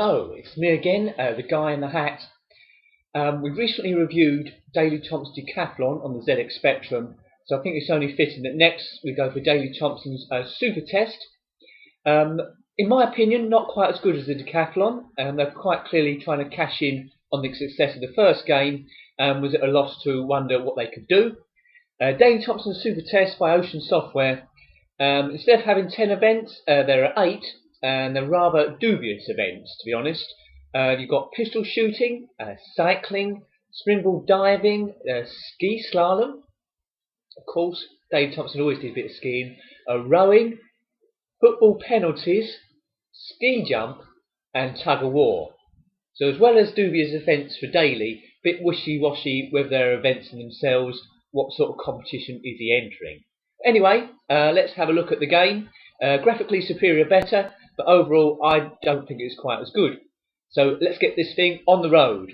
Hello, it's me again, the guy in the hat. We've recently reviewed Daley Thompson's Decathlon on the ZX Spectrum, so I think it's only fitting that next we go for Daley Thompson's Super Test. In my opinion, not quite as good as the Decathlon. They're quite clearly trying to cash in on the success of the first game, was at a loss to wonder what they could do. Daley Thompson's Super Test by Ocean Software. Instead of having 10 events, there are 8. And they're rather dubious events, to be honest. You've got pistol shooting, cycling, springboard diving, ski slalom. Of course, Daley Thompson always did a bit of skiing. Rowing, football penalties, ski jump, and tug-of-war. So as well as dubious events for Daley, a bit wishy-washy whether they're events in themselves, what sort of competition is he entering. Anyway, let's have a look at the game. Graphically superior better, but overall I don't think it's quite as good. So let's get this thing on the road.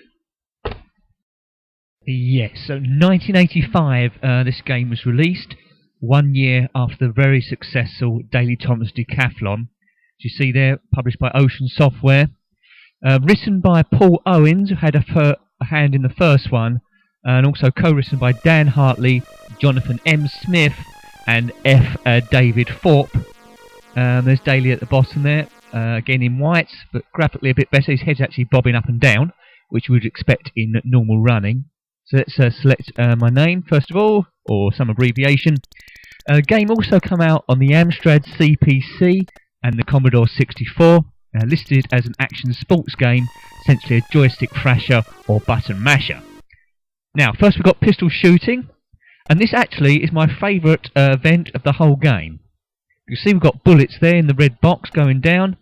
Yes, so 1985 this game was released, 1 year after the very successful Daley Thompson Decathlon. As you see there, published by Ocean Software. Written by Paul Owens, who had a hand in the first one, and also co-written by Dan Hartley, Jonathan M. Smith, and F. David Thorpe. There's Daley at the bottom there, again in white, but graphically a bit better. His head's actually bobbing up and down, which you would expect in normal running. So let's select my name first of all, or some abbreviation. The game also come out on the Amstrad CPC and the Commodore 64, listed as an action sports game, essentially a joystick thrasher or button masher. Now, first we've got pistol shooting, and this actually is my favourite event of the whole game. You can see we've got bullets there in the red box going down.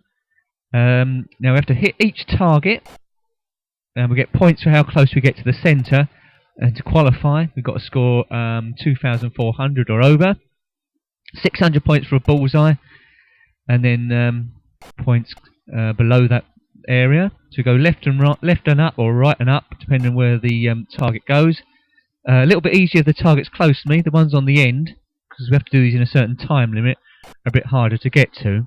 Now we have to hit each target, and we get points for how close we get to the centre. And to qualify, we've got to score 2,400 or over, 600 points for a bullseye, and then points below that area. So we go left and right, left and up, or right and up, depending on where the target goes. A little bit easier if the target's close to me. The ones on the end, because we have to do these in a certain time limit, a bit harder to get to.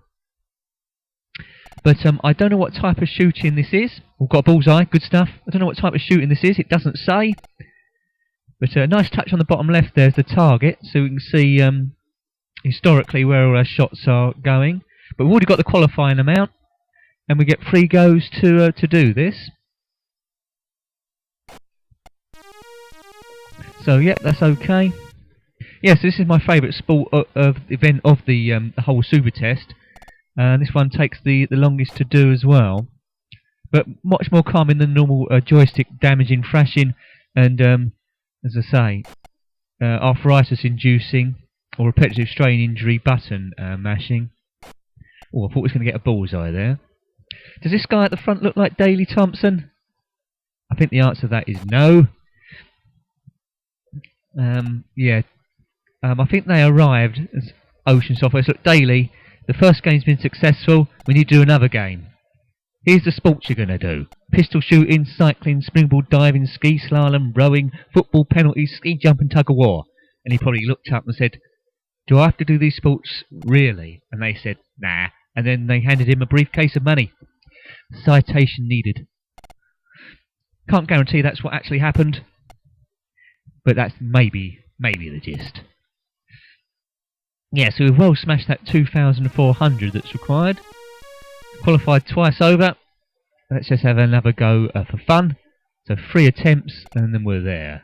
But I don't know what type of shooting this is. We've got a bullseye, good stuff. I don't know what type of shooting this is, it doesn't say. But a nice touch on the bottom left there's the target, so we can see historically where all our shots are going. But we've already got the qualifying amount, and we get 3 goes to do this. So yeah, that's okay. Yes, this is my favourite sport event of the whole Super Test. This one takes the longest to do as well, but much more calming than normal joystick damaging thrashing, and as I say, arthritis-inducing or repetitive strain injury button mashing. Oh, I thought we was going to get a bullseye there. Does this guy at the front look like Daley Thompson? I think the answer to that is no. Yeah. I think they arrived as Ocean Software. So look, Daley, the first game's been successful, we need to do another game. Here's the sports you're going to do. Pistol shooting, cycling, springboard diving, ski slalom, rowing, football penalties, ski jump and tug-of-war. And he probably looked up and said, do I have to do these sports really? And they said, nah. And then they handed him a briefcase of money. Citation needed. Can't guarantee that's what actually happened, but that's maybe the gist. Yeah, so we've well smashed that 2,400 that's required. Qualified twice over. Let's just have another go for fun. So 3 attempts and then we're there.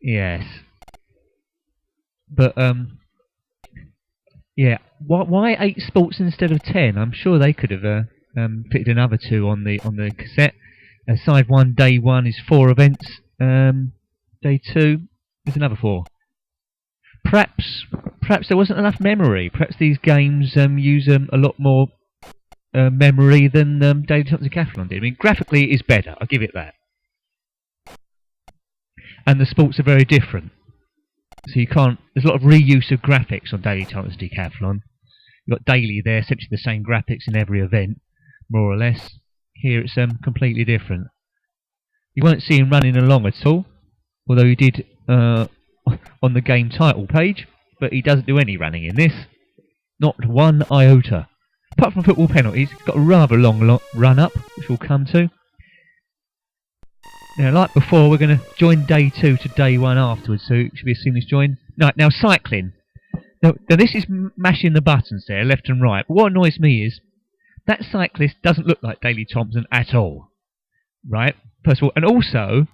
Yes. But, yeah. Why 8 sports instead of 10? I'm sure they could have fitted another 2 on the cassette. Side 1, day 1 is 4 events. Day 2 is another 4. Perhaps there wasn't enough memory. Perhaps these games use a lot more memory than Daley Thompson Decathlon did. I mean, graphically it is better, I'll give it that. And the sports are very different. So you can't... There's a lot of reuse of graphics on Daley Thompson Decathlon. You've got Daley there, essentially the same graphics in every event, more or less. Here it's completely different. You won't see him running along at all, although he did on the game title page, but he doesn't do any running in this. Not one iota. Apart from football penalties, got a rather long run up, which we'll come to. Now, like before, we're going to join day 2 to day 1 afterwards, so it should be a seamless join. Now cycling. Now this is mashing the buttons there, left and right. But what annoys me is that cyclist doesn't look like Daley Thompson at all. Right? First of all, and also,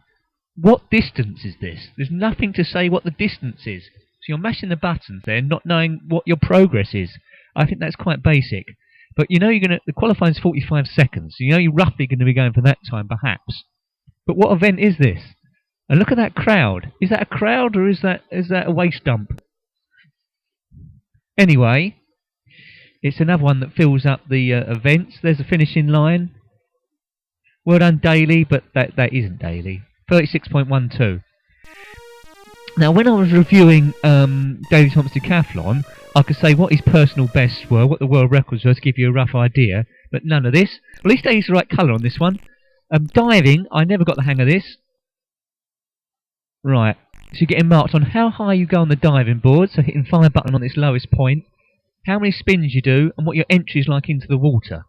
what distance is this? There's nothing to say what the distance is. So you're mashing the buttons there, not knowing what your progress is. I think that's quite basic. But you know the qualifying's 45 seconds. So you know you're roughly going to be going for that time, perhaps. But what event is this? And look at that crowd. Is that a crowd or is that a waste dump? Anyway, it's another one that fills up the events. There's a finishing line. Well done, Daley, but that isn't Daley. 36.12. Now, when I was reviewing Daley Thompson Decathlon, I could say what his personal bests were, what the world records were, to give you a rough idea. But none of this. At least Daley's the right colour on this one. Diving, I never got the hang of this. Right, so you're getting marked on how high you go on the diving board, so hitting fire button on its lowest point, how many spins you do, and what your entry is like into the water.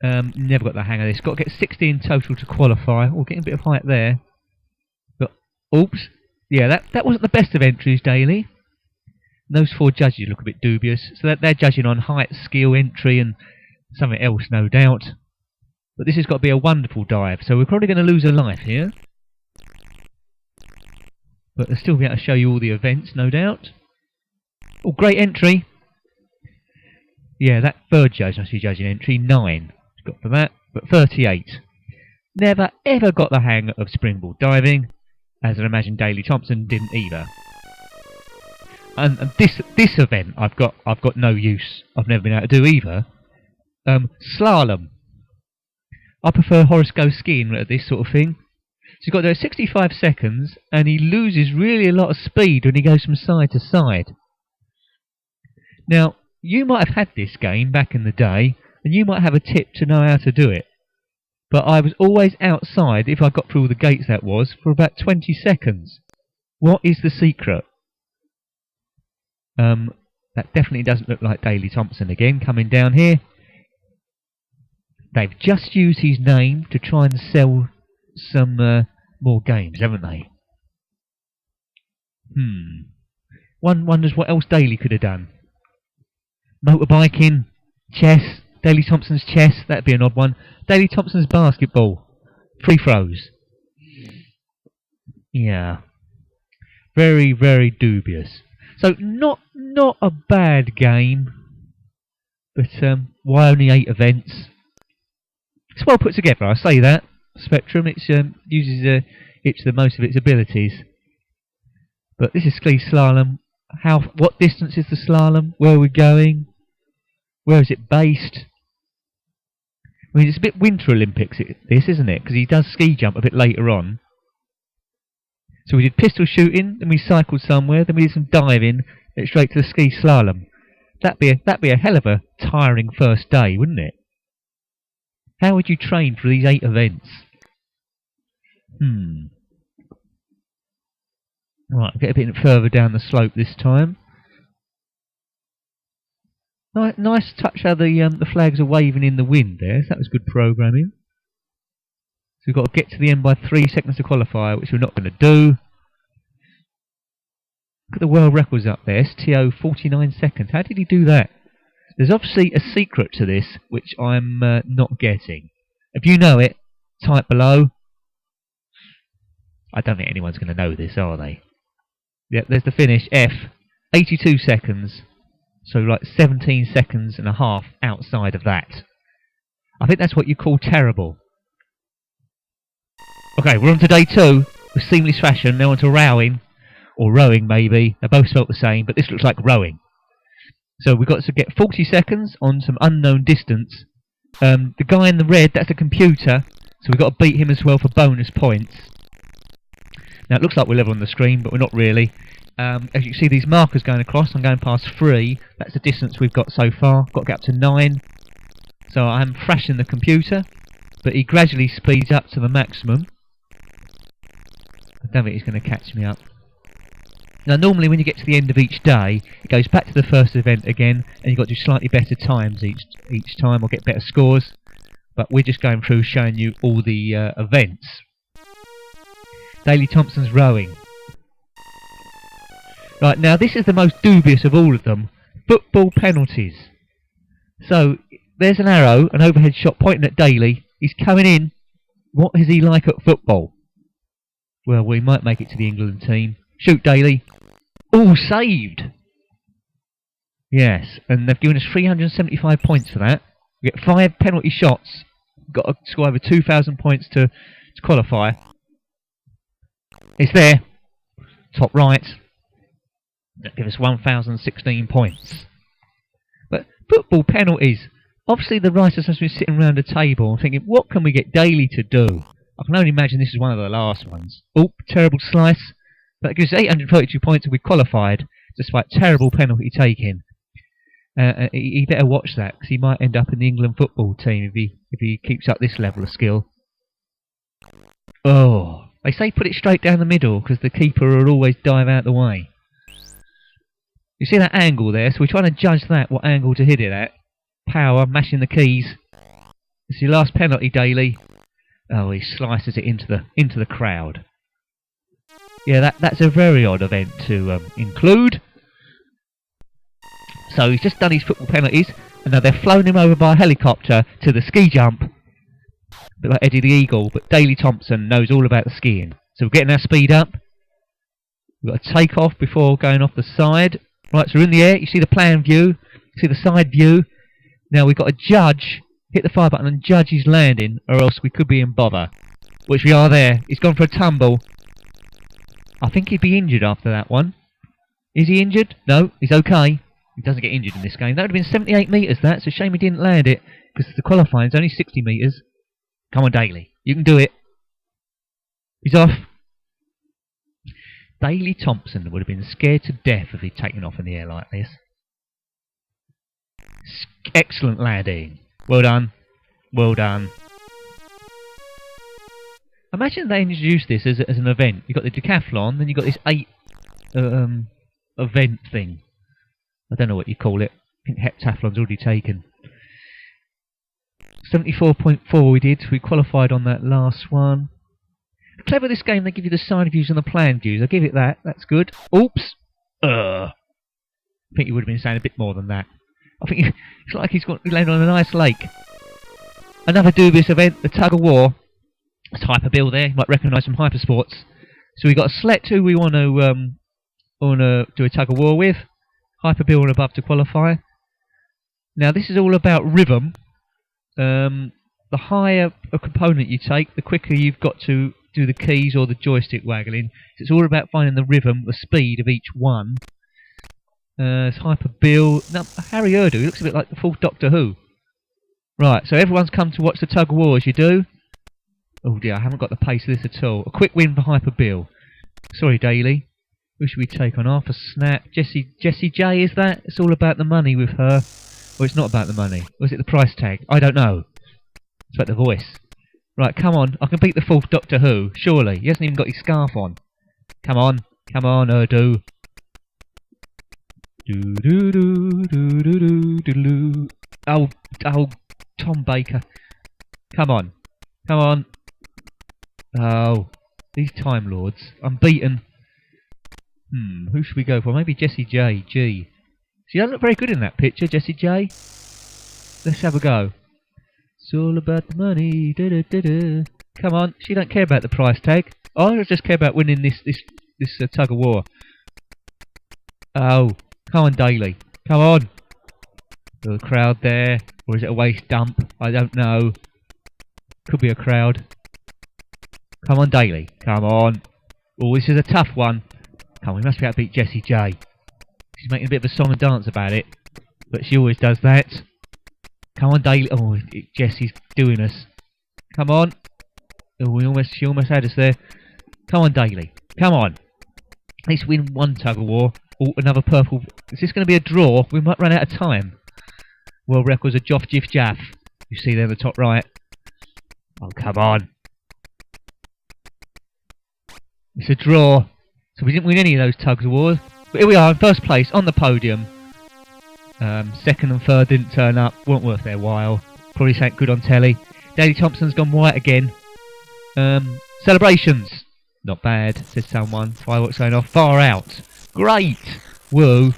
Never got the hang of this. Got to get 60 in total to qualify. Oh, getting a bit of height there. But, oops. Yeah, that wasn't the best of entries, Daley. Those 4 judges look a bit dubious. So they're judging on height, skill, entry, and something else, no doubt. But this has got to be a wonderful dive, so we're probably going to lose a life here. But they'll still be able to show you all the events, no doubt. Oh, great entry! Yeah, that 3rd judge must be judging entry, 9. Got for that, but 38. Never ever got the hang of springboard diving, as I imagine Daley Thompson didn't either. And this event I've got no use. I've never been able to do either. Slalom. I prefer Horace Go skiing at this sort of thing. So you've got to do 65 seconds, and he loses really a lot of speed when he goes from side to side. Now, you might have had this game back in the day, and you might have a tip to know how to do it. But I was always outside, if I got through all the gates that was, for about 20 seconds. What is the secret? That definitely doesn't look like Daley Thompson again, coming down here. They've just used his name to try and sell some more games, haven't they? One wonders what else Daley could have done. Motorbiking, chess, Daley Thompson's chess, that'd be an odd one. Daley Thompson's basketball, free throws. Yeah. Very, very dubious. So not a bad game, but why only 8 events? It's well put together, I say that. Spectrum, it uses it to the most of its abilities. But this is Skil Slalom. What distance is the slalom? Where are we going? Where is it based? I mean, it's a bit Winter Olympics, this, isn't it? Because he does ski jump a bit later on. So we did pistol shooting, then we cycled somewhere, then we did some diving, then straight to the ski slalom. That'd be a hell of a tiring first day, wouldn't it? How would you train for these 8 events? Right, get a bit further down the slope this time. Nice touch how the flags are waving in the wind there. So that was good programming. So we've got to get to the end by 3 seconds to qualify, which we're not going to do. Look at the world records up there. STO 49 seconds. How did he do that? There's obviously a secret to this, which I'm not getting. If you know it, type below. I don't think anyone's going to know this, are they? Yep, there's the finish. F. 82 seconds. So like 17 seconds and a half outside of that. I think that's what you call terrible. Okay, we're on to day 2 with seamless fashion. Now on to rowing. Or rowing, maybe. They both spelt the same, but this looks like rowing. So we've got to get 40 seconds on some unknown distance. The guy in the red, that's a computer. So we've got to beat him as well for bonus points. Now it looks like we're level on the screen, but we're not really. As you can see, these markers going across. I'm going past 3. That's the distance we've got so far. Got to get up to 9. So I'm thrashing the computer, but he gradually speeds up to the maximum. I don't think he's going to catch me up. Now normally when you get to the end of each day, it goes back to the first event again, and you've got to do slightly better times each time or get better scores. But we're just going through showing you all the events. Daley Thompson's rowing. Right, now this is the most dubious of all of them. Football penalties. So, there's an arrow, an overhead shot pointing at Daley. He's coming in. What is he like at football? Well, we might make it to the England team. Shoot, Daley. All saved! Yes, and they've given us 375 points for that. We get 5 penalty shots. We've got to score over 2,000 points to qualify. It's there. Top right. That gives us 1,016 points. But football penalties. Obviously the writers have been sitting around a table and thinking, what can we get Daley to do? I can only imagine this is one of the last ones. Oh, terrible slice. That gives us 832 points and we qualified, despite terrible penalty taking. He better watch that, because he might end up in the England football team if he keeps up this level of skill. Oh, they say put it straight down the middle, because the keeper will always dive out the way. You see that angle there? So we're trying to judge that, what angle to hit it at. Power, mashing the keys. It's your last penalty, Daley. Oh, he slices it into the crowd. Yeah, that's a very odd event to include. So he's just done his football penalties, and now they've flown him over by a helicopter to the ski jump. A bit like Eddie the Eagle, but Daley Thompson knows all about the skiing. So we're getting our speed up. We've got to take off before going off the side. Right, so we're in the air. You see the plan view. You see the side view. Now we've got to judge, hit the fire button and judge his landing, or else we could be in bother. Which we are there. He's gone for a tumble. I think he'd be injured after that one. Is he injured? No, he's okay. He doesn't get injured in this game. That would have been 78 metres, that. It's a shame he didn't land it, because the qualifying's only 60 metres. Come on, Daley. You can do it. He's off. Daley Thompson would have been scared to death if he'd taken off in the air like this. Excellent landing. Well done. Well done. Imagine they introduced this as an event. You've got the Decathlon, then you've got this 8 event thing. I don't know what you call it. I think heptathlon's already taken. 74.4 we did. We qualified on that last one. Clever this game, they give you the side views and the plan views. I'll give it that. That's good. Oops. I think you would have been saying a bit more than that. I think it's like he's landed on a nice lake. Another dubious event, the Tug-of-War. It's Hyperbill there. You might recognise from Hypersports. So we've got a select who we want to do a Tug-of-War with. Hyperbill and above to qualify. Now this is all about rhythm. The higher a component you take, the quicker you've got to do the keys or the joystick waggling. So it's all about finding the rhythm, the speed of each one. It's Hyperbill. Now Harry Urdu looks a bit like the full Doctor Who. Right, so everyone's come to watch the Tug-of-War as you do. Oh dear, I haven't got the pace of this at all. A quick win for Hyperbill. Sorry, Daley. Who should we take on? Arthur Snap. Jessie J, is that? It's all about the money with her. Or it's not about the money. Or is it the price tag? I don't know. It's about the voice. Right, come on. I can beat the fourth Doctor Who, surely. He hasn't even got his scarf on. Come on. Come on, Urdu. Do-do-do-do-do-do-do. Oh, Tom Baker. Come on. Come on. Oh, these Time Lords. I'm beaten. Who should we go for? Maybe Jessie J. G. She doesn't look very good in that picture, Jessie J. Let's have a go. It's all about the money. Da-da-da-da. Come on, she don't care about the price tag. I just care about winning this Tug-of-War. Oh, come on, Daley. Come on. The crowd there, or is it a waste dump? I don't know. Could be a crowd. Come on, Daley. Come on. Oh, this is a tough one. Come on, we must be able to beat Jessie J. She's making a bit of a song and dance about it, but she always does that. Come on, Daley. Oh, Jessie's doing us. Come on. Oh, she almost had us there. Come on, Daley. Come on. At least win one Tug-of-War. Oh, another purple. Is this going to be a draw? We might run out of time. World records of Joff Jiff Jaff. You see there in the top right. Oh, come on. It's a draw. So we didn't win any of those Tug-of-War. But here we are in first place on the podium. Second and third didn't turn up, weren't worth their while. Probably something good on telly. Daley Thompson's gone white again. Celebrations. Not bad, says someone. Fireworks going off. Far out. Great. Whoa.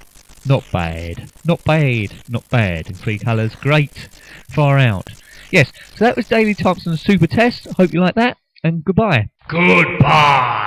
Not bad. Not bad. Not bad. In 3 colours. Great. Far out. Yes, so that was Daley Thompson's super test. I hope you like that. And goodbye. Goodbye.